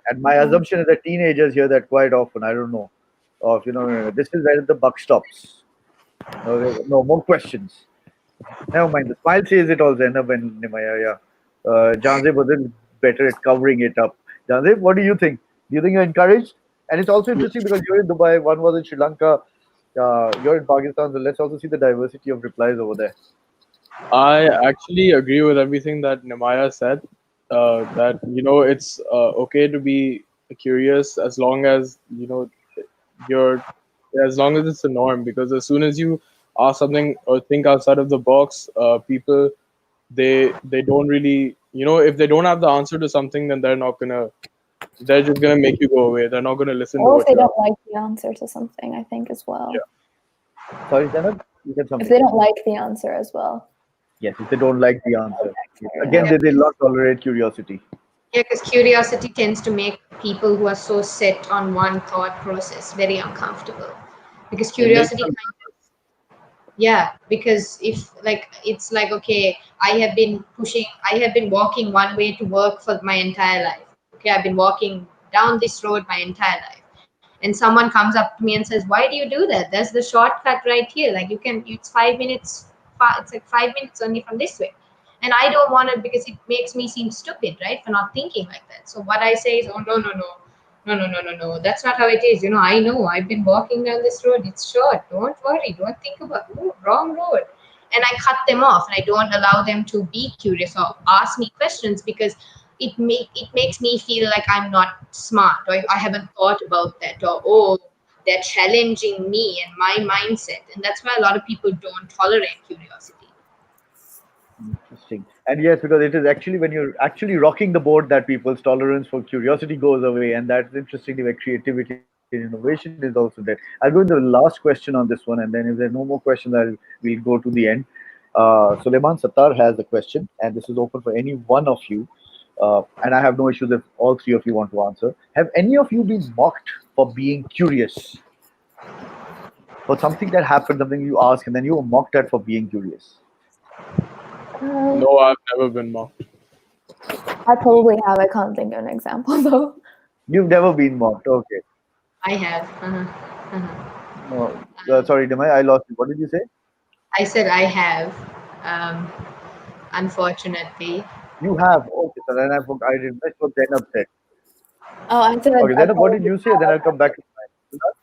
And my assumption is that teenagers hear that quite often. I don't know. Of this is where the buck stops. No more questions. Never mind. The smile says it all, Zainab and Nimaya. Yeah. Janzeb was a better at covering it up. Janzeb, what do you think? Do you think you're encouraged? And it's also interesting because you're in Dubai, one was in Sri Lanka, you're in Pakistan, so let's also see the diversity of replies over there. I actually agree with everything that Nimaya said. That it's okay to be curious as long as you're as long as it's a norm. Because as soon as you ask something or think outside of the box, people they don't really if they don't have the answer to something, then they're just gonna make you go away. They're not gonna listen to Or if what they you're. don't like the answer to something, I think as well. Sorry, Zainab, you said If something. they don't like the answer as well. Yes, if they don't like the answer. Again, Yeah. they will not tolerate curiosity. Yeah, because curiosity tends to make people who are so set on one thought process very uncomfortable. Because It makes curiosity them. kind of, yeah, because if like it's like, okay, I have been walking one way to work for my entire life. Okay, I've been walking down this road my entire life. And someone comes up to me and says, why do you do that? There's the shortcut right here. Like, it's 5 minutes, it's like 5 minutes only from this way. And I don't want it because it makes me seem stupid, right? For not thinking like that. So what I say is, oh, no, no, no. No. That's not how it is. I know. I've been walking down this road. It's short. Don't worry. Don't think about wrong road. And I cut them off, and I don't allow them to be curious or ask me questions because it makes me feel like I'm not smart, or I haven't thought about that, or they're challenging me and my mindset. And that's why a lot of people don't tolerate curiosity. Interesting. And yes, because it is actually when you're actually rocking the boat that people's tolerance for curiosity goes away, and that's interestingly where creativity and innovation is also there. I'll go into the last question on this one, and then if there are no more questions, we'll go to the end. Suleiman Sattar has a question, and this is open for any one of you. And I have no issues if all three of you want to answer. Have any of you been mocked for being curious? For something that happened, something you asked, and then you were mocked at for being curious? No, I've never been mocked. I probably have. I can't think of an example though. You've never been mocked. Okay. I have. Uh-huh. No, sorry, Demai, I lost you. What did you say? I said I have. Um, Unfortunately. You have. Okay, so then I did. That's what Zainab said. Oh, I said Okay, I Zainab, what did probably you say? Then I'll come back to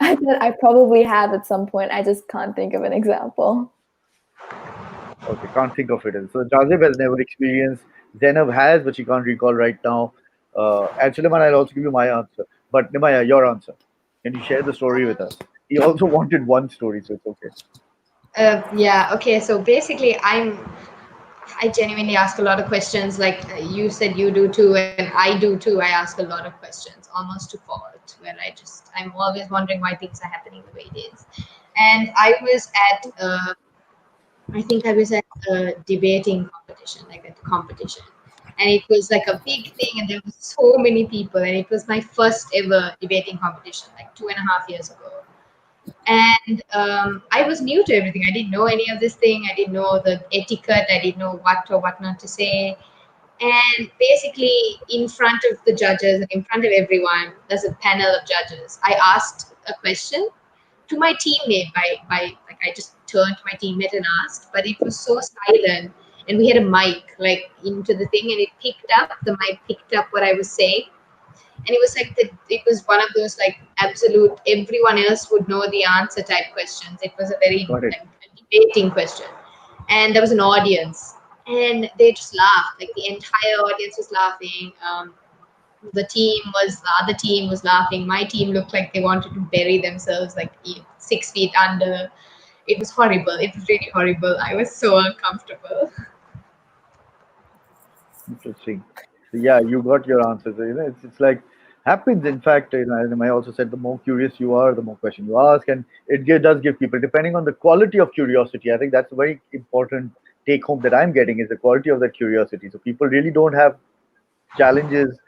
mine. I said I probably have at some point. I just can't think of an example. Okay, can't think of it. So Jazib has never experienced. Zainab has, but she can't recall right now. And Suleiman, I'll also give you my answer. But Nimaya, your answer. Can you share the story with us? He also wanted one story, so it's okay. Yeah. Okay. So basically, I genuinely ask a lot of questions. Like you said, you do too, and I do too. I ask a lot of questions, almost to fault, where I'm always wondering why things are happening the way it is. And I think I was at a debating competition, like a competition, and it was like a big thing, and there were so many people, and it was my first ever debating competition, like 2.5 years ago. And I was new to everything. I didn't know any of this thing. I didn't know the etiquette. I didn't know what or what not to say. And basically, in front of the judges and in front of everyone, there's a panel of judges. I asked a question to my teammate by like I just turned to my teammate and asked, but it was so silent. And we had a mic like into the thing, and the mic picked up what I was saying, and it was like it was one of those like absolute everyone else would know the answer type questions. It was a very Got it. like debating question, and there was an audience, and they just laughed. Like the entire audience was laughing. The other team was laughing. My team looked like they wanted to bury themselves like 6 feet under. It was horrible. It was really horrible. I was so uncomfortable. Interesting. So yeah, you got your answers. It's like happens. In fact, as I also said, the more curious you are, the more question you ask, and does give people, depending on the quality of curiosity. I think that's a very important take home that I'm getting is the quality of that curiosity. So people really don't have challenges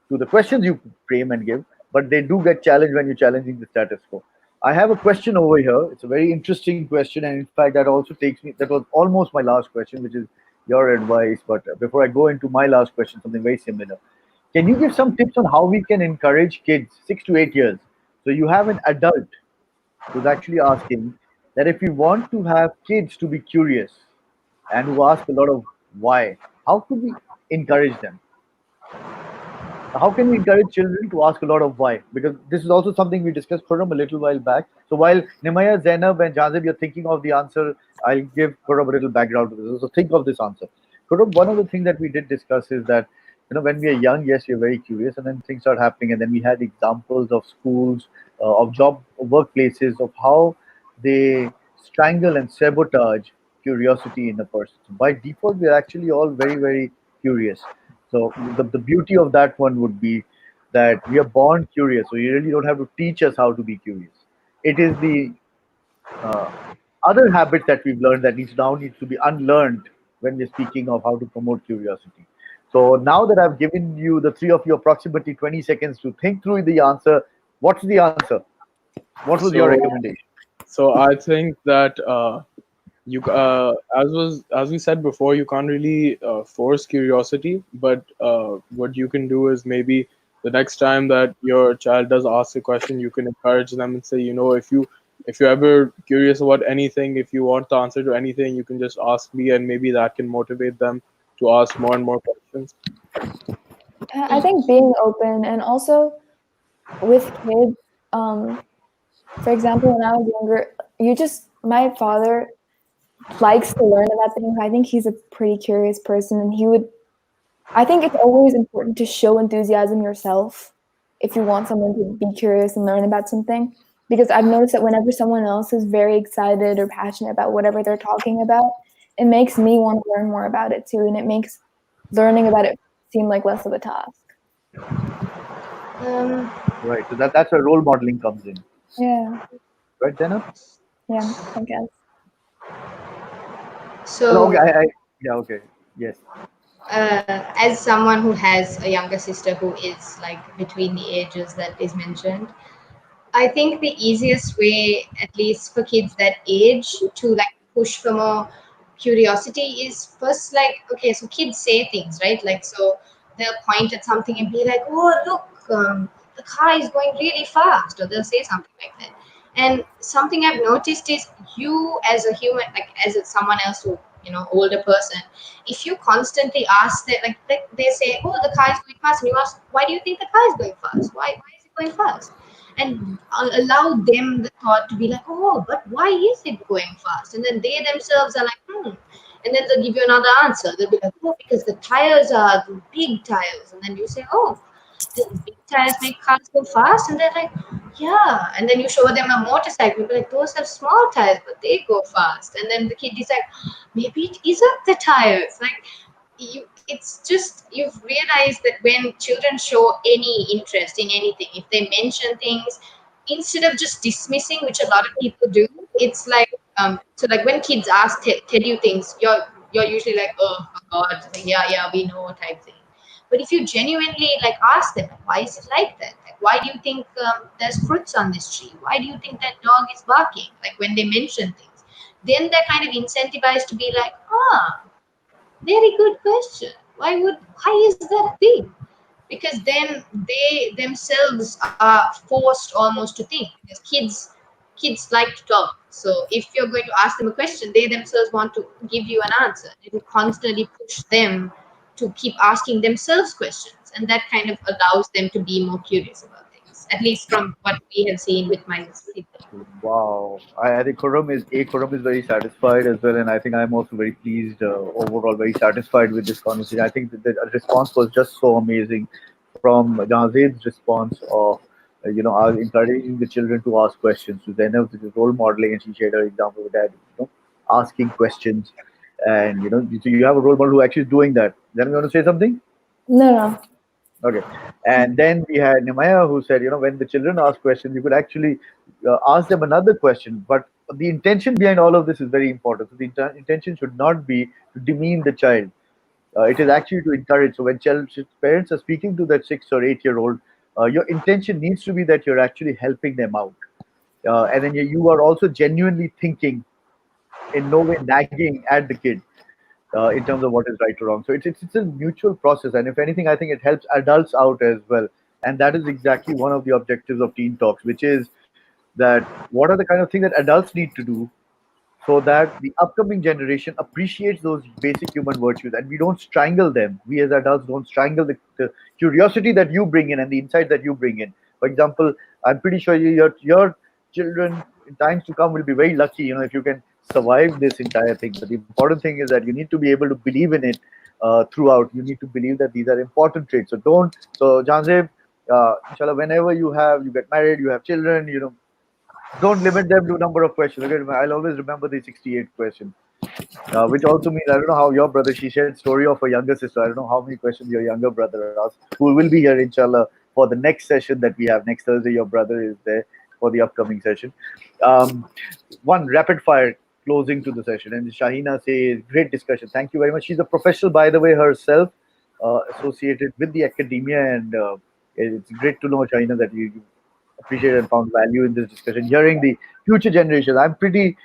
to the questions you frame and give, but they do get challenged when you're challenging the status quo. I have a question over here. It's a very interesting question, and in fact, that also takes me. That was almost my last question, which is your advice. But before I go into my last question, something very similar. Can you give some tips on how we can encourage kids 6 to 8 years? So you have an adult who's actually asking that if we want to have kids to be curious and who ask a lot of why, how could we encourage them? How can we encourage children to ask a lot of why? Because this is also something we discussed Khurram a little while back. So while Nimaya, Zainab, and Jazib, you're thinking of the answer, I'll give Khurram a little background to this. So think of this answer. Khurram, one of the things that we did discuss is that when we are young, yes, we're very curious, and then things start happening, and then we had examples of schools, of job workplaces, of how they strangle and sabotage curiosity in a person. So by default, we're actually all very, very curious. So the beauty of that one would be that we are born curious. So you really don't have to teach us how to be curious. It is the uh, other habits that we've learned that needs to be unlearned when we're speaking of how to promote curiosity. So now that I've given you the three of you approximately 20 seconds to think through the answer, what's the answer? What was your So, recommendation? so I think that as we said before, you can't really force curiosity, but what you can do is maybe the next time that your child does ask a question, you can encourage them and say, if you're ever curious about anything, if you want the answer to anything, you can just ask me, and maybe that can motivate them to ask more and more questions. I think being open and also with kids, for example, when I was younger, my father likes to learn about things. I think he's a pretty curious person, and I think it's always important to show enthusiasm yourself if you want someone to be curious and learn about something. Because I've noticed that whenever someone else is very excited or passionate about whatever they're talking about, it makes me want to learn more about it too, and it makes learning about it seem like less of a task. Um, Right. So that's where role modeling comes in. Yeah, Right, Zainab? yeah, I guess. No, okay. so, Yeah. Okay. Yes. as someone who has a younger sister who is like between the ages that is mentioned, I think the easiest way, at least for kids that age, to like push for more curiosity is first like, okay, so kids say things, right? Like, so they'll point at something and be like, oh, look, the car is going really fast, or they'll say something like that. And something I've noticed is you as a human, like as someone else who, older person, if you constantly ask them, like they say, oh, the car is going fast, and you ask, why do you think the car is going fast? Why is it going fast? And allow them the thought to be like, oh, but why is it going fast? And then they themselves are like, and then they'll give you another answer. They'll be like, oh, because the tires are the big tires. And then you say, oh, the big tires make cars go fast. And they're like, yeah. And then you show them a motorcycle. You'll be like, those have small tires, but they go fast. And then the kid is like, maybe it isn't the tires. Like, it's just you've realized that when children show any interest in anything, if they mention things, instead of just dismissing, which a lot of people do, it's like so like when kids tell you things, you're usually like, oh god, yeah, we know type thing. But if you genuinely like ask them, like, why is it like that? Like, why do you think there's fruits on this tree? Why do you think that dog is barking? Like when they mention things, then they're kind of incentivized to be like, very good question. Why is that a thing? Because then they themselves are forced almost to think. Because kids like to talk. So if you're going to ask them a question, they themselves want to give you an answer. It will constantly push them to keep asking themselves questions, and that kind of allows them to be more curious about things. At least from what we have seen with my sister. Wow. I think Khurram is very satisfied as well, and I think I'm also very pleased, overall very satisfied with this conversation. I think that the response was just so amazing from Jazid's response of encouraging the children to ask questions, to Zainab which is role modeling, and she shared her example with that, asking questions, and so you have a role model who actually is doing that. Then you want to say something? No, no. Okay. And then we had Nimaya who said, when the children ask questions, you could actually ask them another question. But the intention behind all of this is very important. So the intention should not be to demean the child. It is actually to encourage. So when parents are speaking to that 6 or 8 year old, your intention needs to be that you're actually helping them out. And then you are also genuinely thinking, in no way nagging at the kid in terms of what is right or wrong. So it's a mutual process, and if anything, I think it helps adults out as well. And that is exactly one of the objectives of Teen Talks, which is that what are the kind of things that adults need to do so that the upcoming generation appreciates those basic human virtues, and we don't strangle them. We as adults don't strangle the curiosity that you bring in and the insight that you bring in. For example, I'm pretty sure your children in times to come will be very lucky, if you can survive this entire thing. But the important thing is that you need to be able to believe in it throughout. You need to believe that these are important traits. So don't. So Janzeb, inshallah, whenever you get married, you have children, don't limit them to number of questions. Okay, I'll always remember the 68 questions. Which also means I don't know how your brother. She shared story of a younger sister. I don't know how many questions your younger brother asked. Who will be here, inshallah, for the next session that we have next Thursday. Your brother is there for the upcoming session. One rapid fire closing to the session, and Shahina says, "Great discussion. Thank you very much." She's a professional, by the way, herself, associated with the academia, and it's great to know, Shahina, that you appreciate and found value in this discussion. Hearing the future generations, I'm pretty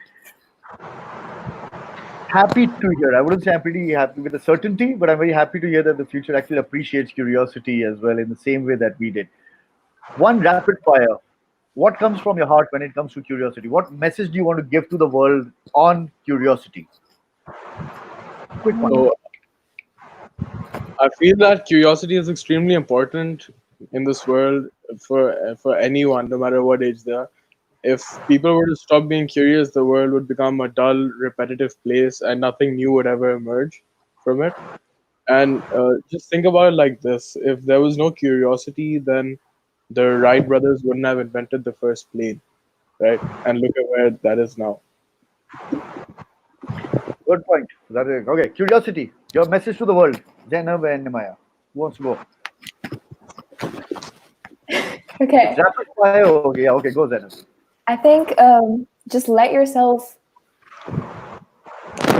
happy to hear. I wouldn't say I'm pretty happy with the certainty, but I'm very happy to hear that the future actually appreciates curiosity as well in the same way that we did. One rapid fire. What comes from your heart when it comes to curiosity? What message do you want to give to the world on curiosity? Quick one. So I feel that curiosity is extremely important in this world, for anyone, no matter what age they are. If people were to stop being curious, the world would become a dull, repetitive place, and nothing new would ever emerge from it. And just think about it like this: if there was no curiosity, then the Wright brothers wouldn't have invented the first plane, right? And look at where that is now. Good point. That is okay. Curiosity. Your message to the world. Zainab and Maya. Who wants to go? It's Okay. rapid fire. Okay, yeah, okay, go Zainab. I think just let yourself.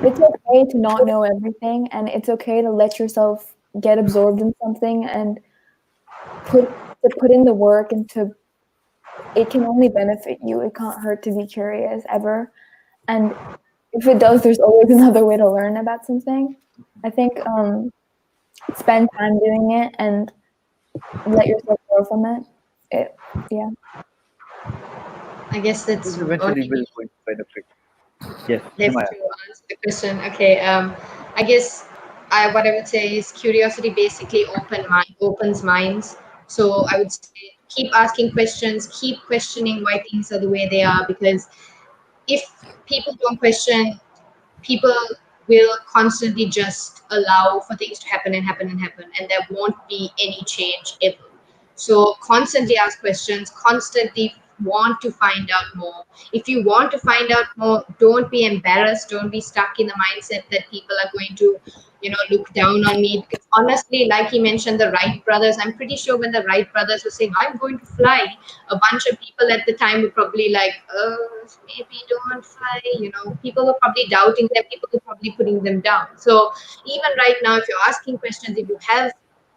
It's okay to not know everything, and it's okay to let yourself get absorbed in something and put put in the work into. It can only benefit you. It can't hurt to be curious ever. And if it does, there's always another way to learn about something. I think spend time doing it and let yourself grow from it. Yeah. I guess This that's eventually only will going to benefit. Yes, left Maya. to answer the question. Okay. I guess what I would say is curiosity basically opens minds. So I would say keep asking questions, keep questioning why things are the way they are, because if people don't question, people will constantly just allow for things to happen and happen and happen, and there won't be any change ever. So constantly ask questions, constantly want to find out more. If you want to find out more, don't be embarrassed, don't be stuck in the mindset that people are going to, look down on me. Because honestly, like he mentioned, the Wright brothers, I'm pretty sure when the Wright brothers were saying I'm going to fly, a bunch of people at the time were probably like, maybe don't fly. People were probably doubting them, people were probably putting them down. So even right now, if you're asking questions, if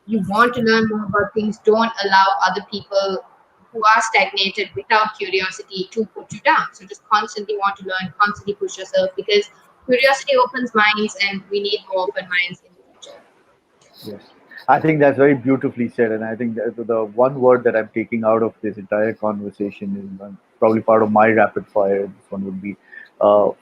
you want to learn more about things, don't allow other people who are stagnated without curiosity to put you down. So just constantly want to learn, constantly push yourself, because curiosity opens minds and we need more open minds in the future. Yes. I think that's very beautifully said, and I think that the one word that I'm taking out of this entire conversation is probably part of my rapid fire. This one would be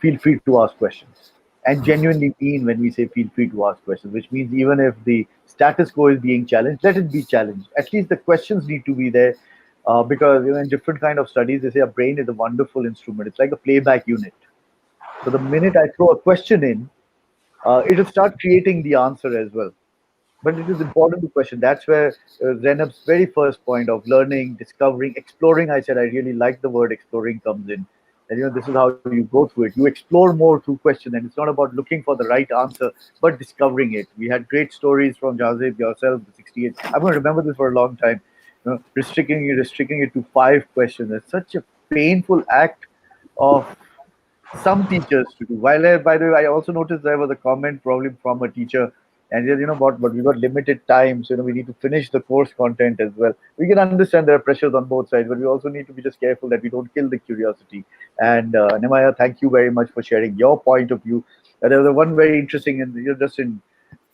feel free to ask questions, and genuinely mean when we say feel free to ask questions, which means even if the status quo is being challenged, let it be challenged. At least the questions need to be there, because in different kind of studies they say a brain is a wonderful instrument. It's like a playback unit. So the minute I throw a question in, it'll start creating the answer as well. But it is important to question. That's where Zainab's very first point of learning, discovering, exploring. I said I really like the word exploring comes in. And this is how you go through it. You explore more through question, and it's not about looking for the right answer, but discovering it. We had great stories from Jazib, yourself, the 68. I'm going to remember this for a long time. Restricting it to 5 questions. It's such a painful act of some teachers to do. While by the way, I also noticed there was a comment probably from a teacher, and he said, but we got limited time, so we need to finish the course content as well. We can understand there are pressures on both sides, but we also need to be just careful that we don't kill the curiosity. And Nemaya, thank you very much for sharing your point of view. There was one very interesting, and you're just in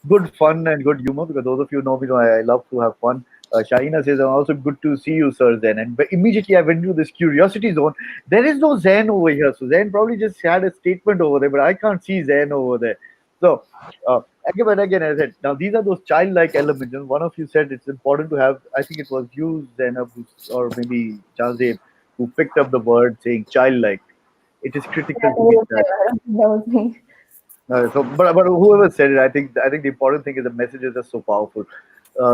good fun and good humor, because those of you know me know I love to have fun. Shaina says, "I'm also good to see you, sir." Zen, and but immediately I went into this curiosity zone. There is no Zen over here, so Zen probably just had a statement over there, but I can't see Zen over there. So again and again, I said, now these are those childlike elements. And one of you said it's important to have. I think it was you, Zen, or maybe Jazeb, who picked up the word saying childlike. It is Yeah, critical it to be was that. I don't think that was me. But whoever said it, I think the important thing is the message is just so powerful.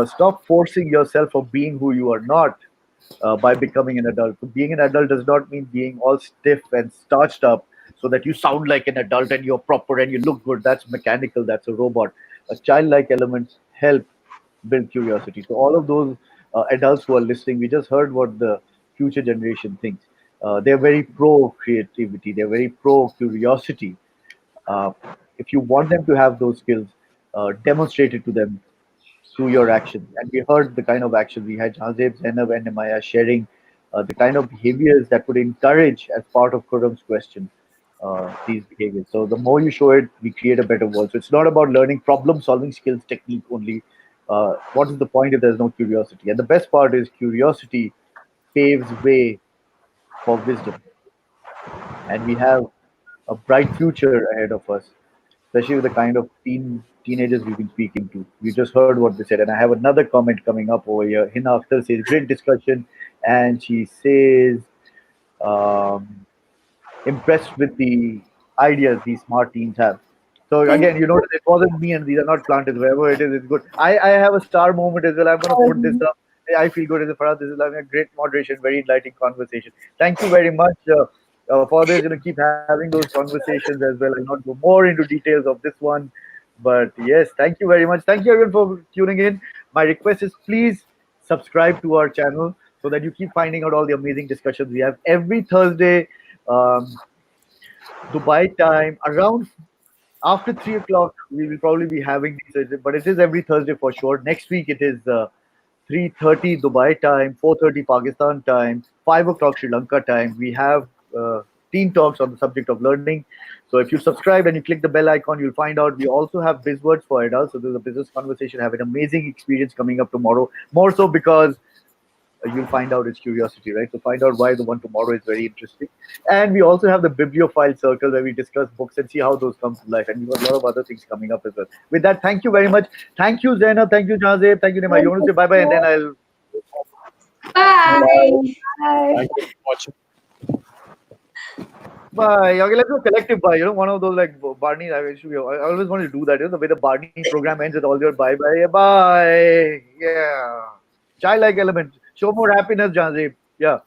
Stop forcing yourself for being who you are not by becoming an adult. Being an adult does not mean being all stiff and starched up so that you sound like an adult and you're proper and you look good. That's mechanical. That's a robot. Childlike elements help build curiosity. So all of those adults who are listening, we just heard what the future generation thinks. They're very pro creativity. They're very pro curiosity. uh, if you want them to have those skills, demonstrate it to them through your actions. And we heard the kind of actions we had Hazeb, Zainab, and Nemaya sharing the kind of behaviors that would encourage, as part of Kurram's question, these behaviors. So the more you show it, we create a better world. So it's not about learning problem solving skills, technique only. What is the point if there's no curiosity? And the best part is curiosity paves way for wisdom. And we have a bright future ahead of us. especially with the kind of teenagers we've been speaking to. We just heard what they said, and I have another comment coming up over here. Hina Akhtar says, "Great discussion," and she says, um, "Impressed with the ideas these smart teens have." So Thank again, you notice it wasn't me, and these are not planted. Wherever it is, it's good. I have a star moment as well. I'm going to put this you. up. I feel good as a Farah. This is like a great moderation, very enlightening conversation. Thank you very much for this. Keep having those conversations as well. I'll not go more into details of this one, but yes, thank you very much. Thank you everyone for tuning in. My request is please subscribe to our channel so that you keep finding out all the amazing discussions we have every Thursday. Um, Dubai time around after 3 o'clock. We will probably be having these, but it is every Thursday for sure. Next week it is 3:30 Dubai time, 4:30 Pakistan time, 5 o'clock Sri Lanka time. We have Teen Talks on the subject of learning. So if you subscribe and you click the bell icon, you'll find out we also have BizWords for adults. So there's a business conversation. Have an amazing experience coming up tomorrow. More so because you'll find out it's curiosity, right? So find out why the one tomorrow is very interesting. And we also have the bibliophile circle where we discuss books and see how those come to life. And we've got a lot of other things coming up as well. With that, thank you very much. Thank you, Zainab. Thank you, Jazeb. Thank you, Nima. You want to say bye bye, and then I'll Bye. Bye. Thank you for watching. bye. Okay, let's go collective bye. One of those like Barney. I always wanted to do that. The way the Barney program ends with all your bye bye. Bye. Yeah. Chai like element. Show more happiness, Jazeb. Yeah.